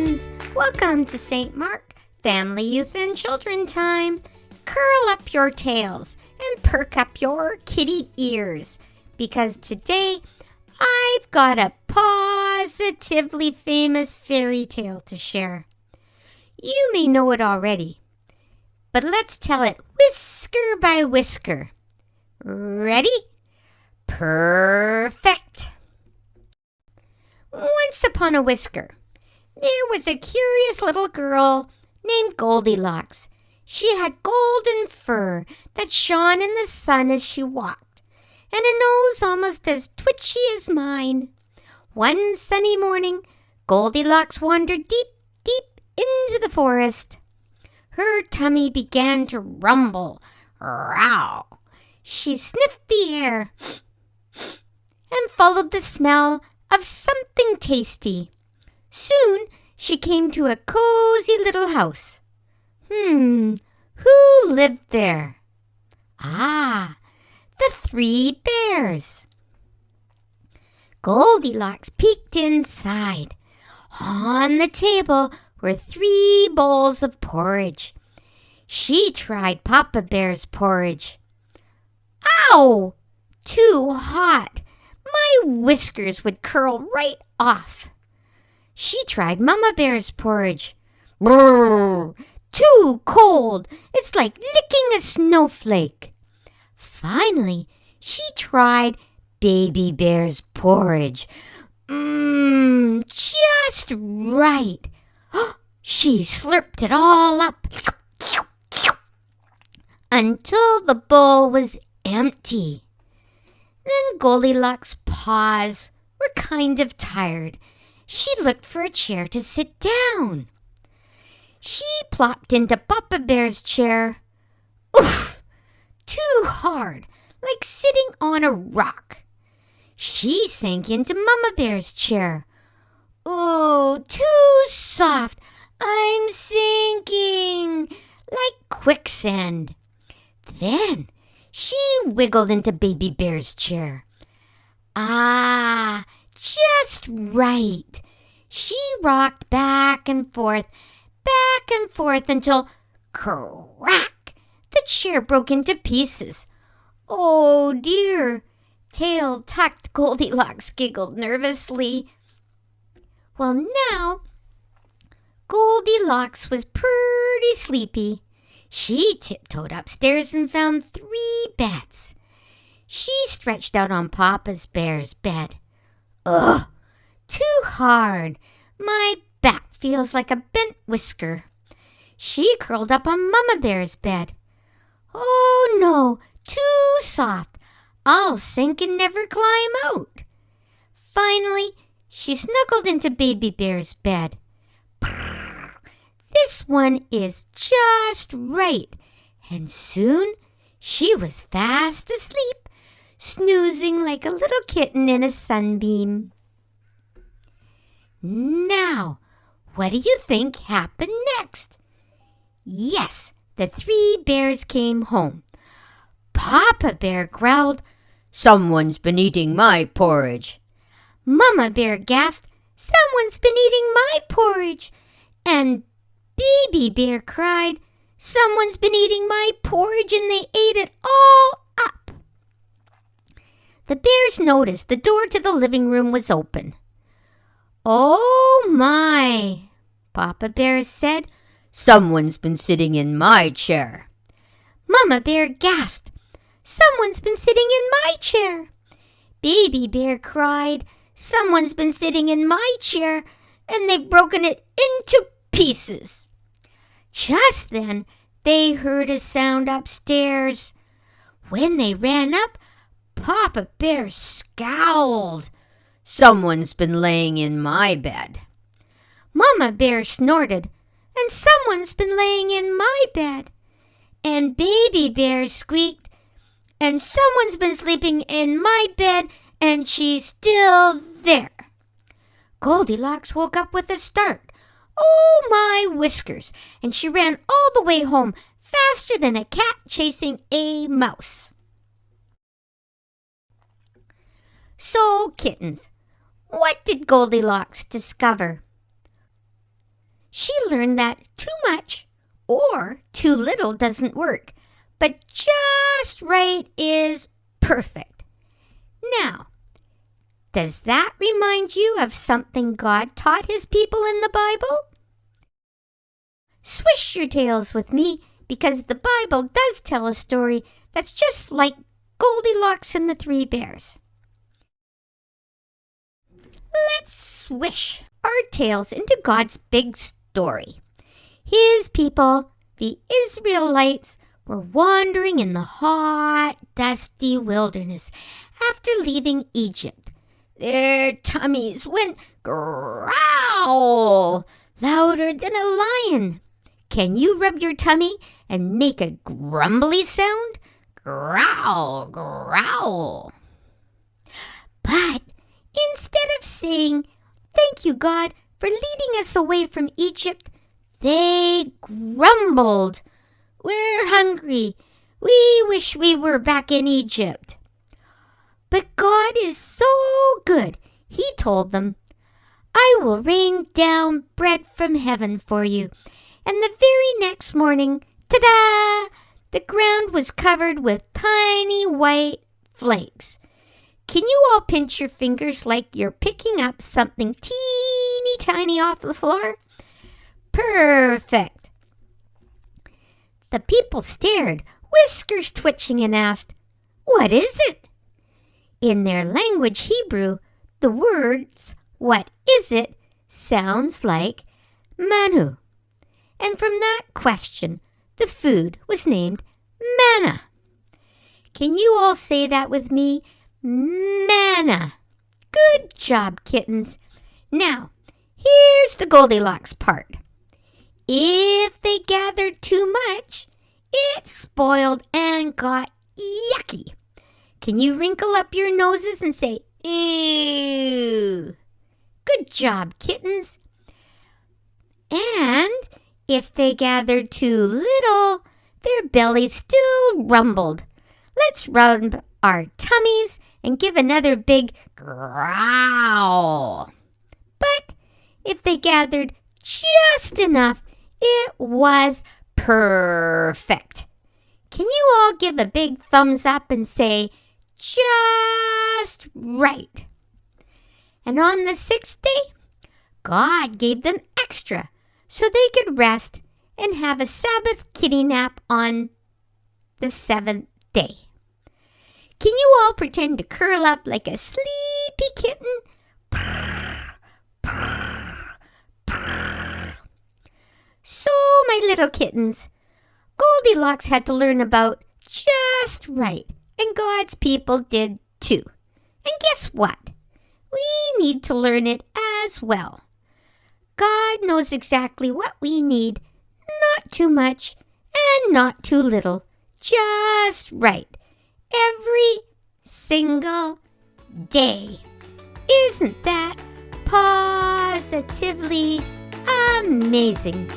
friends. Welcome to St. Mark Family, Youth, and Children Time. Curl up your tails and perk up your kitty ears, because today I've got a positively famous fairy tale to share. You may know it already, but let's tell it whisker by whisker. Ready? Purr-fect. Once upon a whisker, there was a curious little girl named Goldilocks. She had golden fur that shone in the sun as she walked, and a nose almost as twitchy as mine. One sunny morning, Goldilocks wandered deep, deep into the forest. Her tummy began to rumble. Row! She sniffed the air and followed the smell of something tasty. Soon she came to a cozy little house. Who lived there? Ah, the 3 bears. Goldilocks peeked inside. On the table were 3 bowls of porridge. She tried Papa Bear's porridge. Ow! Too hot. My whiskers would curl right off. She tried Mama Bear's porridge. Brrr! Too cold. It's like licking a snowflake. Finally, she tried Baby Bear's porridge. Just right. She slurped it all up until the bowl was empty. Then Goldilocks' paws were kind of tired. She looked for a chair to sit down. She plopped into Papa Bear's chair. Oof! Too hard, like sitting on a rock. She sank into Mama Bear's chair. Ooh, too soft. I'm sinking like quicksand. Then she wiggled into Baby Bear's chair. Ah, just right. She rocked back and forth until, crack, the chair broke into pieces. Oh dear, tail tucked, Goldilocks giggled nervously. Well, now Goldilocks was pretty sleepy. She tiptoed upstairs and found 3 bats. She stretched out on Papa Bear's bed. Ugh, too hard. My back feels like a bent whisker. She curled up on Mama Bear's bed. Oh no, too soft. I'll sink and never climb out. Finally, she snuggled into Baby Bear's bed. This one is just right. And soon she was fast asleep, snoozing like a little kitten in a sunbeam. Now, what do you think happened next? Yes, the 3 bears came home. Papa Bear growled, "Someone's been eating my porridge." Mama Bear gasped, "Someone's been eating my porridge." And Baby Bear cried, "Someone's been eating my porridge and they ate it all up." The bears noticed the door to the living room was open. "Oh my," Papa Bear said, "someone's been sitting in my chair." Mama Bear gasped, "Someone's been sitting in my chair." Baby Bear cried, "Someone's been sitting in my chair and they've broken it into pieces." Just then, they heard a sound upstairs. When they ran up, Papa Bear scowled. "Someone's been laying in my bed." Mama Bear snorted, "And someone's been laying in my bed." And Baby Bear squeaked, "And someone's been sleeping in my bed and she's still there." Goldilocks woke up with a start. Oh my whiskers! And she ran all the way home, faster than a cat chasing a mouse. So, kittens, what did Goldilocks discover? She learned that too much or too little doesn't work, but just right is perfect. Now, does that remind you of something God taught his people in the Bible? Swish your tails with me, because the Bible does tell a story that's just like Goldilocks and the Three Bears. Let's swish our tails into God's big story. His people, the Israelites, were wandering in the hot, dusty wilderness after leaving Egypt. Their tummies went growl louder than a lion. Can you rub your tummy and make a grumbly sound? Growl, growl. But instead of saying, "Thank you, God, for leading us away from Egypt," they grumbled. "We're hungry. We wish we were back in Egypt." But God is so good. He told them, "I will rain down bread from heaven for you." And the very next morning, ta-da! The ground was covered with tiny white flakes. Can you all pinch your fingers like you're picking up something teeny tiny off the floor? Perfect. The people stared, whiskers twitching, and asked, "What is it?" In their language, Hebrew, the words, "What is it?" sounds like Manu. And from that question, the food was named Manna. Can you all say that with me? Manna. Good job, kittens. Now, here's the Goldilocks part. If they gathered too much, it spoiled and got yucky. Can you wrinkle up your noses and say, "Ew"? Good job, kittens. And if they gathered too little, their bellies still rumbled. Let's rub our tummies and give another big growl. But if they gathered just enough, it was perfect. Can you all give a big thumbs up and say, "Just right"? And on the sixth day, God gave them extra so they could rest and have a Sabbath kitty nap on the seventh day. Can you all pretend to curl up like a sleepy kitten? Purr, purr, purr. So, my little kittens, Goldilocks had to learn about just right, and God's people did too. And guess what? We need to learn it as well. God knows exactly what we need, not too much and not too little, just right, every single day. Isn't that positively amazing?